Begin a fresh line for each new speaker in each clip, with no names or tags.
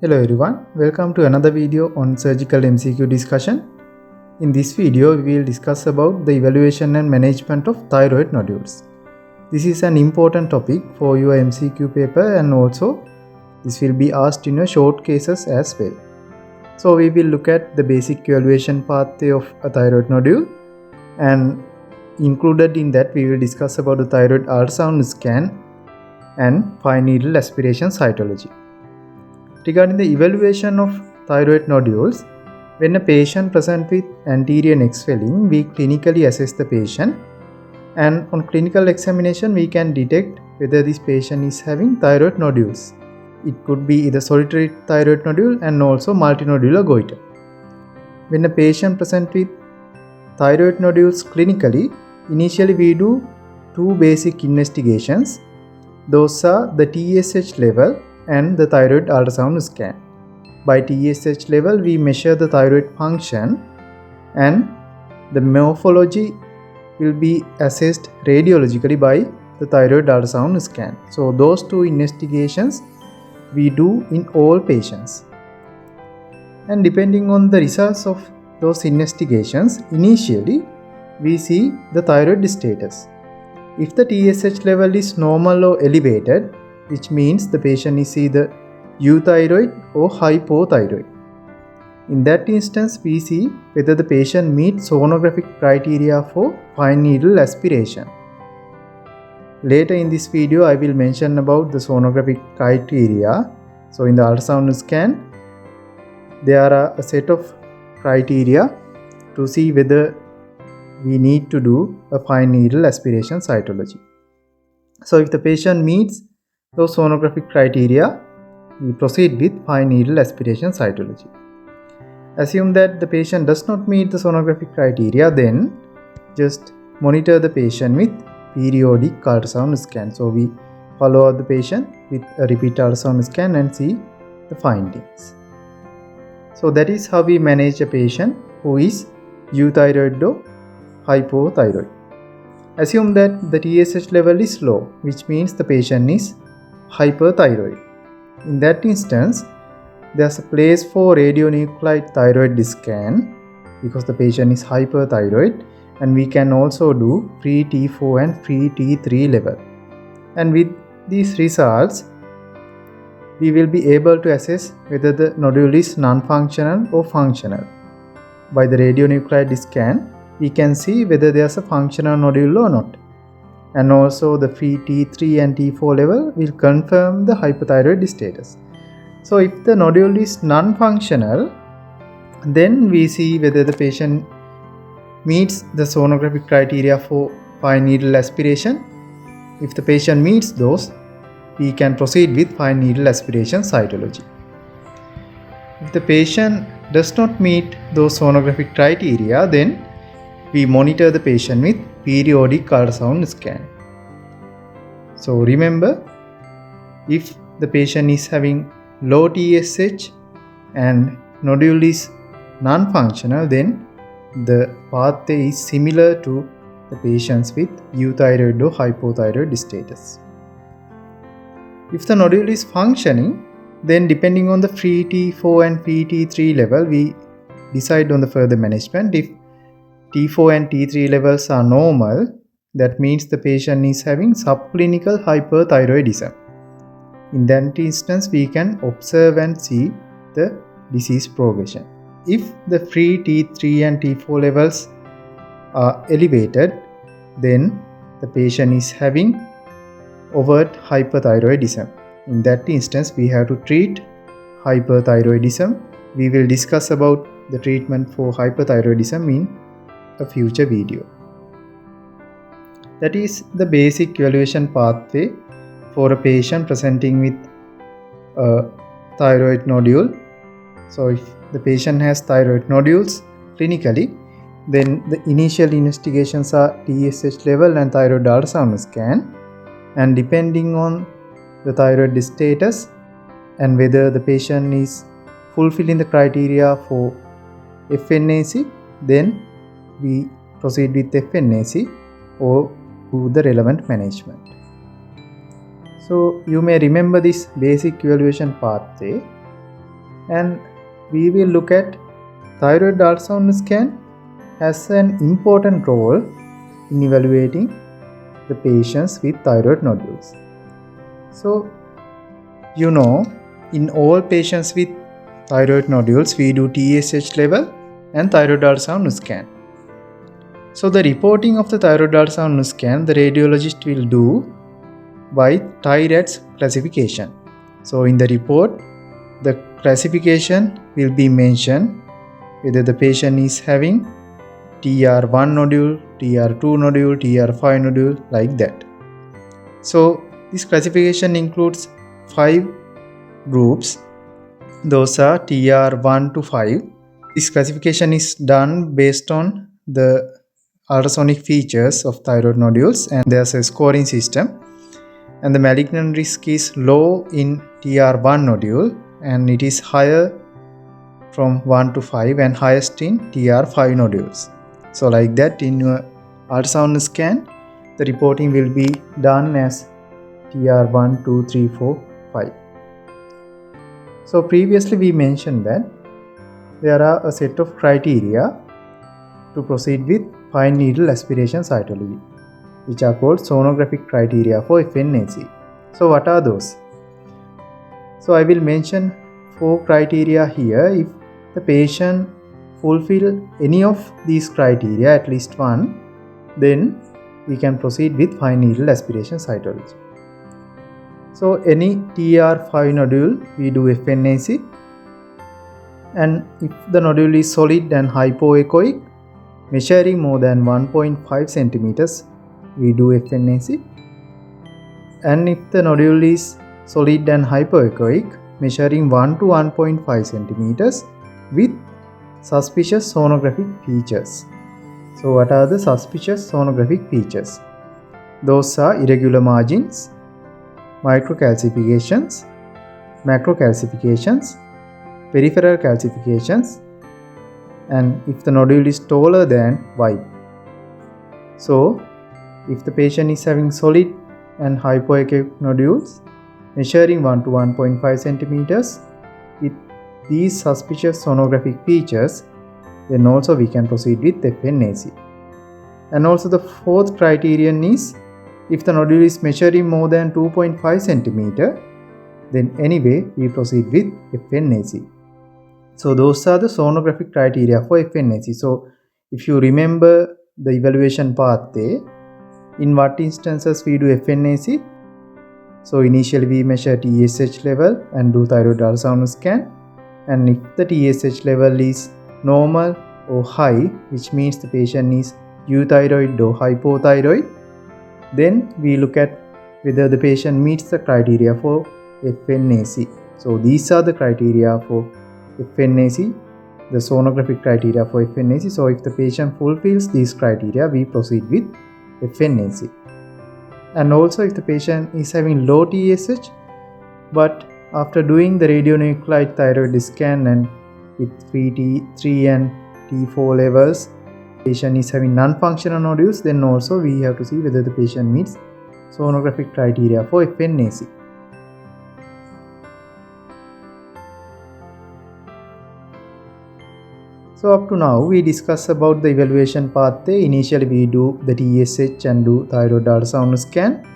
Hello everyone, welcome to another video on surgical MCQ discussion. In this video, we will discuss about the evaluation and management of thyroid nodules. This is an important topic for your MCQ paper, and also this will be asked in your short cases as well. So we will look at the basic evaluation pathway of a thyroid nodule, and included in that we will discuss about the thyroid ultrasound scan and fine needle aspiration cytology. Regarding the evaluation of thyroid nodules, when a patient presents with anterior neck swelling, we clinically assess the patient, and on clinical examination we can detect whether this patient is having thyroid nodules. It could be either solitary thyroid nodule and also multinodular goiter. When a patient presents with thyroid nodules clinically, initially we do two basic investigations. Those are the TSH level and the thyroid ultrasound scan. By TSH level, we measure the thyroid function, and the morphology will be assessed radiologically by the thyroid ultrasound scan. So those two investigations we do in all patients. And depending on the results of those investigations, initially we see the thyroid status. If the TSH level is normal or elevated, which means the patient is either euthyroid or hypothyroid. In that instance, we see whether the patient meets sonographic criteria for fine needle aspiration. Later in this video, I will mention about the sonographic criteria. So in the ultrasound scan, there are a set of criteria to see whether we need to do a fine needle aspiration cytology. So if the patient meets those sonographic criteria, we proceed with fine needle aspiration cytology. Assume that the patient does not meet the sonographic criteria, then just monitor the patient with periodic ultrasound scan. So we follow up the patient with a repeat ultrasound scan and see the findings. So that is how we manage a patient who is euthyroid or hypothyroid. Assume that the TSH level is low, which means the patient is hyperthyroid. In that instance, there's a place for radionuclide thyroid scan because the patient is hyperthyroid, and we can also do free T4 and free T3 level. And with these results, we will be able to assess whether the nodule is non-functional or functional. By the radionuclide scan, we can see whether there's a functional nodule or not. And also the free T3 and T4 level will confirm the hypothyroid status. So if the nodule is non-functional, then we see whether the patient meets the sonographic criteria for fine needle aspiration. If the patient meets those, we can proceed with fine needle aspiration cytology. If the patient does not meet those sonographic criteria, then we monitor the patient with periodic ultrasound scan. So remember, if the patient is having low TSH and nodule is non-functional, then the pathway is similar to the patients with euthyroid or hypothyroid status. If the nodule is functioning, then depending on the free T4 and free T3 level, we decide on the further management. If T4 and T3 levels are normal, that means the patient is having subclinical hyperthyroidism. In that instance, we can observe and see the disease progression. If the free T3 and T4 levels are elevated, then the patient is having overt hyperthyroidism. In that instance, we have to treat hyperthyroidism. We will discuss about the treatment for hyperthyroidism in a future video. That is the basic evaluation pathway for a patient presenting with a thyroid nodule. So if the patient has thyroid nodules clinically, then the initial investigations are TSH level and thyroid ultrasound scan, and depending on the thyroid status and whether the patient is fulfilling the criteria for FNAC, then we proceed with FNAC or do the relevant management. So you may remember this basic evaluation pathway. and we will look at thyroid ultrasound scan has an important role in evaluating the patients with thyroid nodules. So, in all patients with thyroid nodules, we do TSH level and thyroid ultrasound scan. So, the reporting of the thyroid ultrasound scan, the radiologist will do by Thyroid's classification. So, in the report, the classification will be mentioned whether the patient is having TR1 nodule, TR2 nodule, TR5 nodule, like that. So, this classification includes 5 groups. Those are TR1 to 5. This classification is done based on the ultrasonic features of thyroid nodules, and there's a scoring system. And the malignant risk is low in TR1 nodule, and it is higher from 1 to 5 and highest in TR5 nodules. So like that, in your ultrasound scan, the reporting will be done as TR1, 2, 3, 4, 5. So previously we mentioned that there are a set of criteria to proceed with fine needle aspiration cytology, which are called sonographic criteria for FNAC. So what are those? So I will mention 4 criteria here. If the patient fulfill any of these criteria, at least one, then we can proceed with fine needle aspiration cytology. So any TR5 nodule, we do FNAC, and if the nodule is solid and hypoechoic, measuring more than 1.5 centimeters, we do FNAC. And if the nodule is solid and hypoechoic, measuring 1 to 1.5 centimeters with suspicious sonographic features. So what are the suspicious sonographic features? Those are irregular margins, microcalcifications, macrocalcifications, peripheral calcifications, and if the nodule is taller than white. So if the patient is having solid and hypoechoic nodules measuring 1 to 1.5 centimeters with these suspicious sonographic features, then also we can proceed with FNAC. And also the 4th criterion is, if the nodule is measuring more than 2.5 centimeter, then anyway we proceed with FNAC. So those are the sonographic criteria for FNAC. So if you remember the evaluation pathway, in what instances we do FNAC? So initially we measure TSH level and do thyroid ultrasound scan, and if the TSH level is normal or high, which means the patient is euthyroid or hypothyroid, then we look at whether the patient meets the criteria for FNAC. So these are the criteria for FNAC, the sonographic criteria for FNAC. So if the patient fulfills these criteria, we proceed with FNAC. And also if the patient is having low TSH, but after doing the radionuclide thyroid scan and with 3T3 and T4 levels, patient is having non-functional nodules, then also we have to see whether the patient meets sonographic criteria for FNAC. So up to now we discussed about the evaluation pathway. Initially we do the TSH and do thyroid ultrasound scan,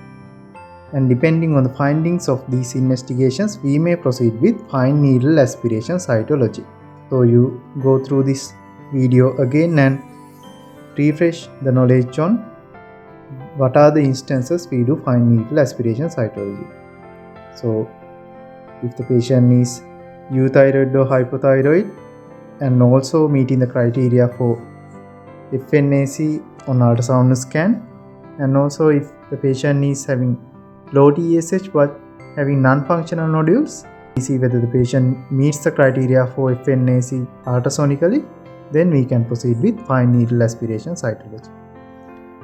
and depending on the findings of these investigations, we may proceed with fine needle aspiration cytology. So you go through this video again and refresh the knowledge on what are the instances we do fine needle aspiration cytology. So if the patient is euthyroid or hypothyroid and also meeting the criteria for FNAC on ultrasound scan, and also if the patient is having low TSH but having non-functional nodules, we see whether the patient meets the criteria for FNAC ultrasonically, then we can proceed with fine needle aspiration cytology.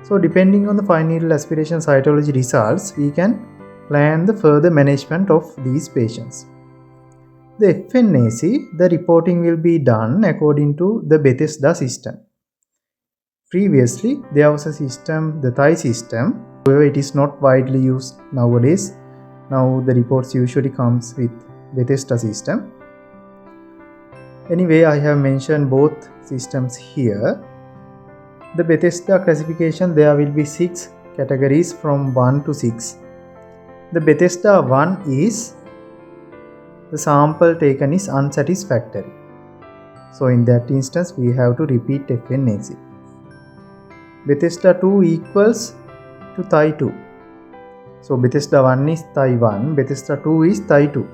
So depending on the fine needle aspiration cytology results, we can plan the further management of these patients. The FNAC, the reporting will be done according to the Bethesda system. Previously, there was a system, the Thai system. However, it is not widely used nowadays. Now the reports usually comes with Bethesda system. Anyway, I have mentioned both systems here. The Bethesda classification, there will be 6 categories from 1 to 6. The Bethesda 1 is the sample taken is unsatisfactory. So in that instance, we have to repeat FNAC. Bethesda 2 equals to Thy2. So Bethesda 1 is Thy1, Bethesda 2 is Thy2.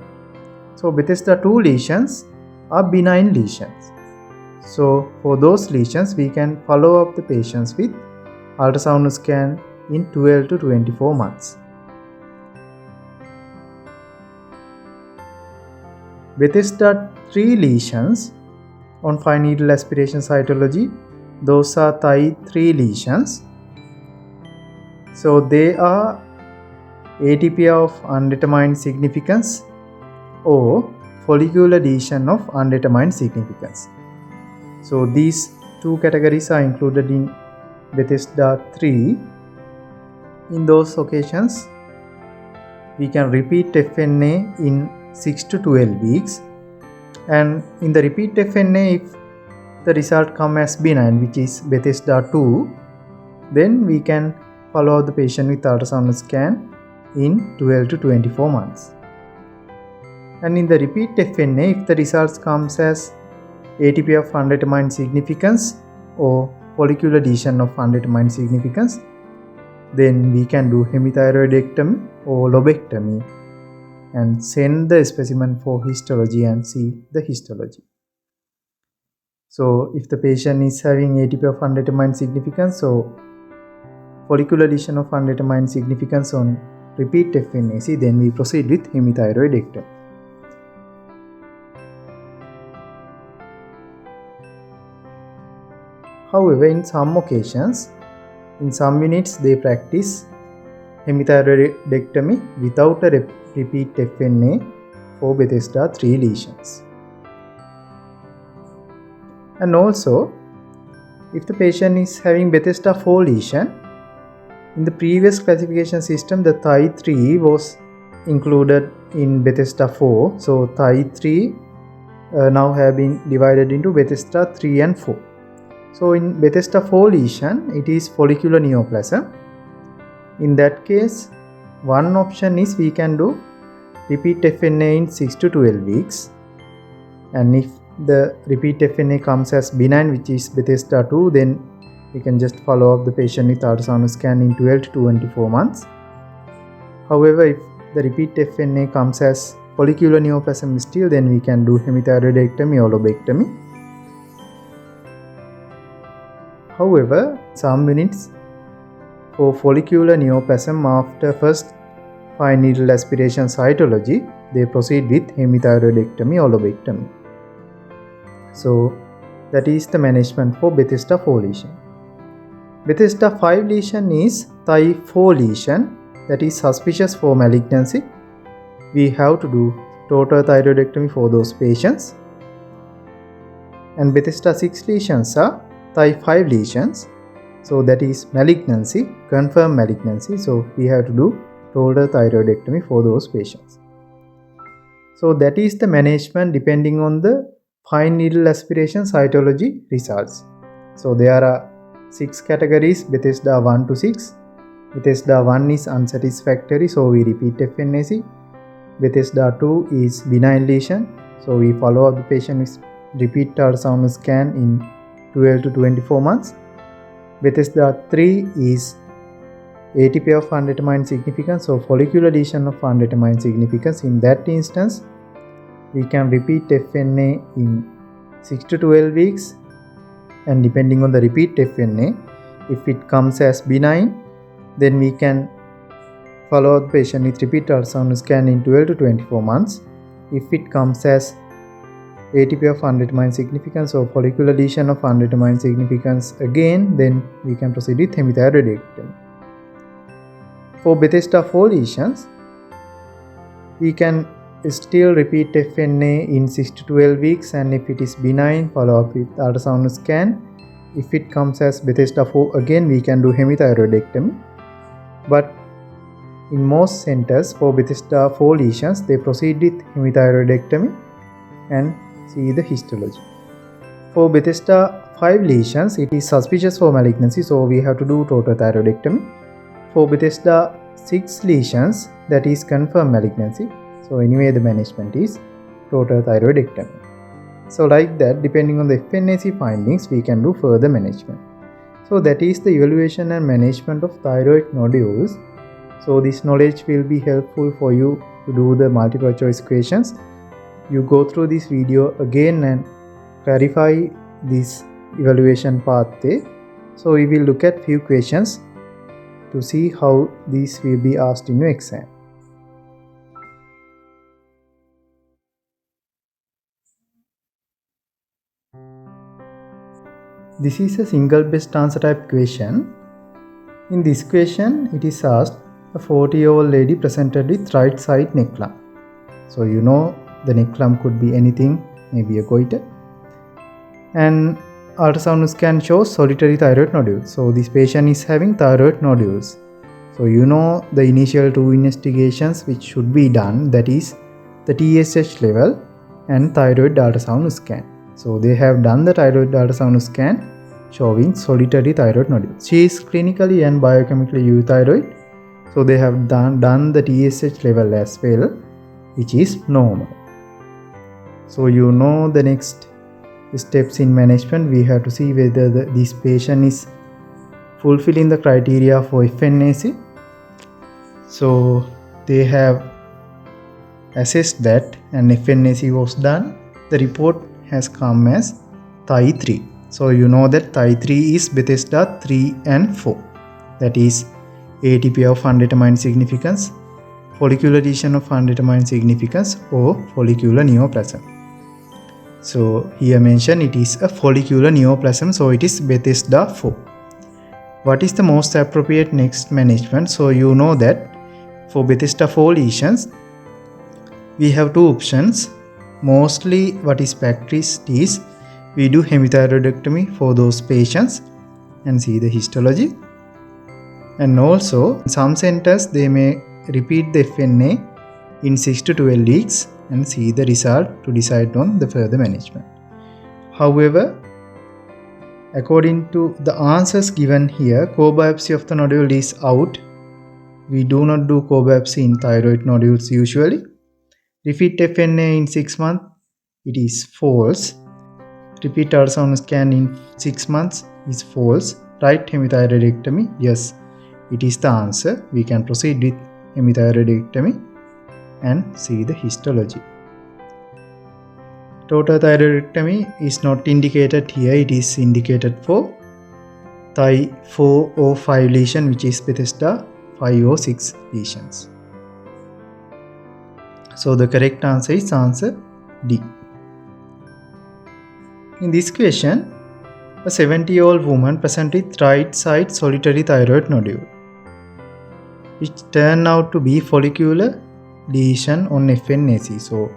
So Bethesda 2 lesions are benign lesions. So for those lesions, we can follow up the patients with ultrasound scan in 12 to 24 months. Bethesda 3 lesions on fine needle aspiration cytology, those are Thy3 lesions. So they are ATP of undetermined significance or follicular lesion of undetermined significance. So these two categories are included in Bethesda 3. In those occasions, we can repeat FNA in 6 to 12 weeks, and in the repeat FNA, if the result comes as benign, which is Bethesda 2, then we can follow the patient with ultrasound scan in 12 to 24 months. And in the repeat FNA, if the results comes as ATP of undetermined significance or follicular lesion of undetermined significance, then we can do hemithyroidectomy or lobectomy and send the specimen for histology and see the histology. So if the patient is having ATP of undetermined significance or follicular lesion of undetermined significance on repeat FNAC, then we proceed with hemithyroidectomy. However, in some occasions, in some units, they practice hemithyroidectomy without a repeat FNA for Bethesda 3 lesions. And also, if the patient is having Bethesda 4 lesion, in the previous classification system, the Thy3 was included in Bethesda 4. So Thy3 now have been divided into Bethesda 3 and 4. So in Bethesda 4 lesion, it is follicular neoplasm. In that case, one option is we can do repeat FNA in 6 to 12 weeks. And if the repeat FNA comes as benign, which is Bethesda 2, then we can just follow up the patient with ultrasound scan in 12 to 24 months. However, if the repeat FNA comes as follicular neoplasm still, then we can do hemithyroidectomy or lobectomy. However, some units for follicular neoplasm after first fine needle aspiration cytology, they proceed with hemithyroidectomy or lobectomy. So that is the management for Bethesda 4 lesion. Bethesda 5 lesion is Thy4 lesion, that is suspicious for malignancy. We have to do total thyroidectomy for those patients. And Bethesda 6 lesions are Thy5 lesions, so that is malignancy, confirmed malignancy, so we have to do total thyroidectomy for those patients. So that is the management depending on the fine needle aspiration cytology results. So there are 6 categories, Bethesda 1 to 6. Bethesda 1 is unsatisfactory, so we repeat FNAC. Bethesda 2 is benign lesion, so we follow up the patient with repeat ultrasound scan in 12 to 24 months. Bethesda 3 is ATP of undetermined significance or follicular lesion of undetermined significance. In that instance, we can repeat FNA in 6 to 12 weeks, and depending on the repeat FNA, if it comes as benign, then we can follow up the patient with repeat ultrasound scan in 12 to 24 months. If it comes as ATP of undetermined significance or follicular lesion of undetermined significance again, then we can proceed with hemithyroidectomy. For Bethesda 4 lesions, we can still repeat FNA in 6 to 12 weeks, and if it is benign, follow up with ultrasound scan. If it comes as Bethesda 4 again, we can do hemithyroidectomy. But in most centers for Bethesda 4 lesions, they proceed with hemithyroidectomy and see the histology. For Bethesda 5 lesions, it is suspicious for malignancy, so we have to do total thyroidectomy. For Bethesda 6 lesions, that is confirmed malignancy, so anyway the management is total thyroidectomy. So like that, depending on the FNAC findings, we can do further management. So that is the evaluation and management of thyroid nodules. So this knowledge will be helpful for you to do the multiple choice questions. You go through this video again and clarify this evaluation pathway. So we will look at few questions to see how these will be asked in your exam. This is a single best answer type question. In this question, it is asked, a 40-year-old lady presented with right side neck lump. So you know the neck lump could be anything, maybe a goiter. And ultrasound scan shows solitary thyroid nodules. So this patient is having thyroid nodules. So you know the initial two investigations which should be done, that is the TSH level and thyroid ultrasound scan. So they have done the thyroid ultrasound scan showing solitary thyroid nodules. She is clinically and biochemically euthyroid. So they have done the TSH level as well, which is normal. So you know the next steps in management, we have to see whether this patient is fulfilling the criteria for FNAC. So they have assessed that and FNAC was done. The report has come as Thy 3. So you know that Thy 3 is Bethesda 3 and 4. That is ATP of undetermined significance, follicular lesion of undetermined significance, or follicular neoplasm. So here mentioned it is a follicular neoplasm, so it is Bethesda 4. What is the most appropriate next management? So you know that for Bethesda 4 lesions, we have two options. Mostly what is practiced is we do hemithyroidectomy for those patients and see the histology. And also in some centers they may repeat the FNA in 6 to 12 weeks and see the result to decide on the further management. However, according to the answers given here, core biopsy of the nodule is out. We do not do core biopsy in thyroid nodules usually. Repeat FNA in 6 months, it is false. Repeat ultrasound scan in 6 months is false. Right hemithyroidectomy, yes, it is the answer. We can proceed with hemithyroidectomy and see the histology. Total thyroidectomy is not indicated here, it is indicated for Thy 4 or 5 lesion, which is Bethesda 5 or 6 lesions. So the correct answer is answer D. In this question, a 70-year-old woman presented with right side solitary thyroid nodule, which turned out to be follicular lesion on FNAC. So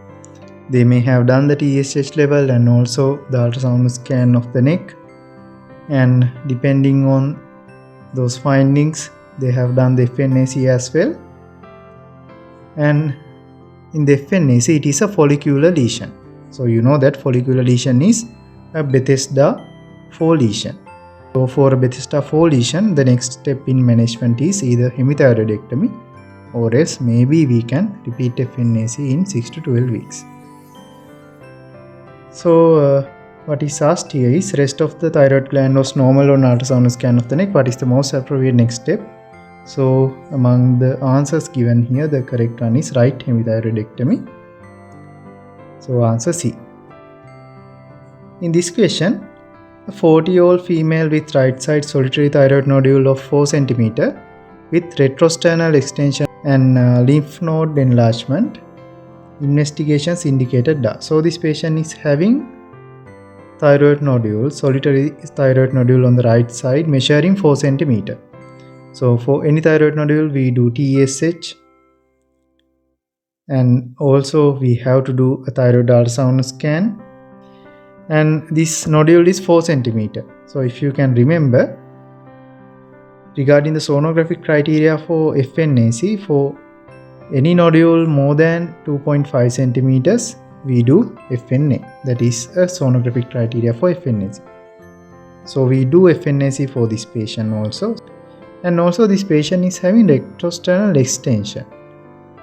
they may have done the TSH level and also the ultrasound scan of the neck, and depending on those findings they have done the FNAC as well, and in the FNAC it is a follicular lesion. So you know that follicular lesion is a Bethesda 4 lesion. So for a Bethesda 4 lesion, the next step in management is either hemithyroidectomy or else maybe we can repeat FNAC in 6 to 12 weeks. So what is asked here is, rest of the thyroid gland was normal on ultrasound scan of the neck. What is the most appropriate next step? So among the answers given here, the correct one is right hemithyroidectomy. So answer C. In this question, a 40-year-old female with right side solitary thyroid nodule of 4 cm with retrosternal extension and lymph node enlargement, investigations indicated da. So this patient is having thyroid nodule, solitary thyroid nodule on the right side measuring 4 cm. So for any thyroid nodule we do TSH, and also we have to do a thyroid ultrasound scan, and this nodule is 4 cm. So if you can remember, regarding the sonographic criteria for FNAC, for any nodule more than 2.5 cm we do FNA, that is a sonographic criteria for FNAC. So we do FNAC for this patient also. And also this patient is having rectosternal extension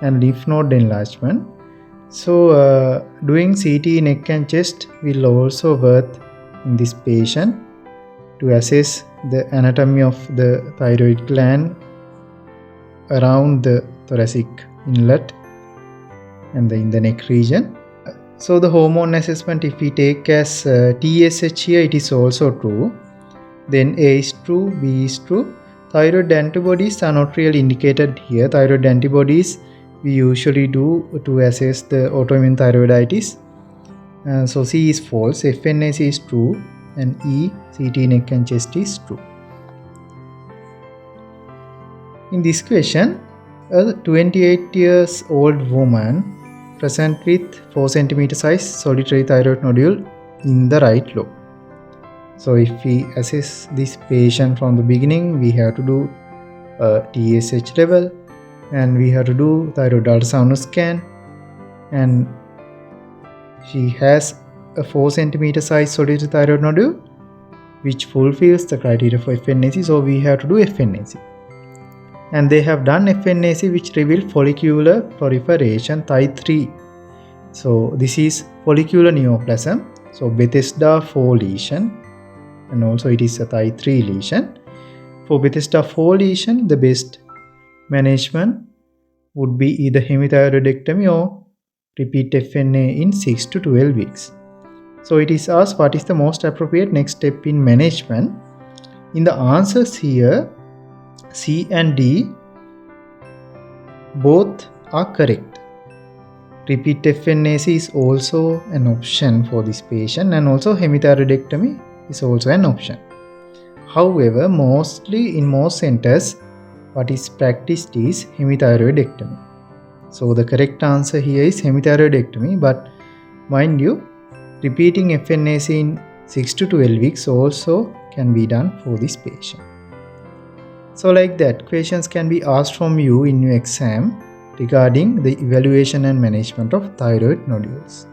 and lymph node enlargement. So doing CT neck and chest will also worth in this patient to assess the anatomy of the thyroid gland around the thoracic inlet and in the neck region. So the hormone assessment, if we take as TSH here, it is also true. Then A is true, B is true. Thyroid antibodies are not really indicated here. Thyroid antibodies we usually do to assess the autoimmune thyroiditis. So C is false, FNAC is true, and E, CT neck and chest is true. In this question, a 28 years old woman present with 4 cm size solitary thyroid nodule in the right lobe. So if we assess this patient from the beginning, we have to do a TSH level and we have to do thyroid ultrasound scan, and she has a 4 cm size solitary thyroid nodule which fulfills the criteria for FNAC, so we have to do FNAC. And they have done FNAC which revealed follicular proliferation Thy3. So this is follicular neoplasm, so Bethesda 4 lesion, and also it is a Thy3 lesion. For Bethesda 4 lesion, the best management would be either hemithyroidectomy or repeat FNA in 6 to 12 weeks. So it is asked what is the most appropriate next step in management. In the answers here, C and D both are correct. Repeat FNAC is also an option for this patient, and also hemithyroidectomy is also an option. However, mostly in most centers, what is practiced is hemithyroidectomy. So the correct answer here is hemithyroidectomy, but mind you, repeating FNAC in 6 to 12 weeks also can be done for this patient. So like that, questions can be asked from you in your exam regarding the evaluation and management of thyroid nodules.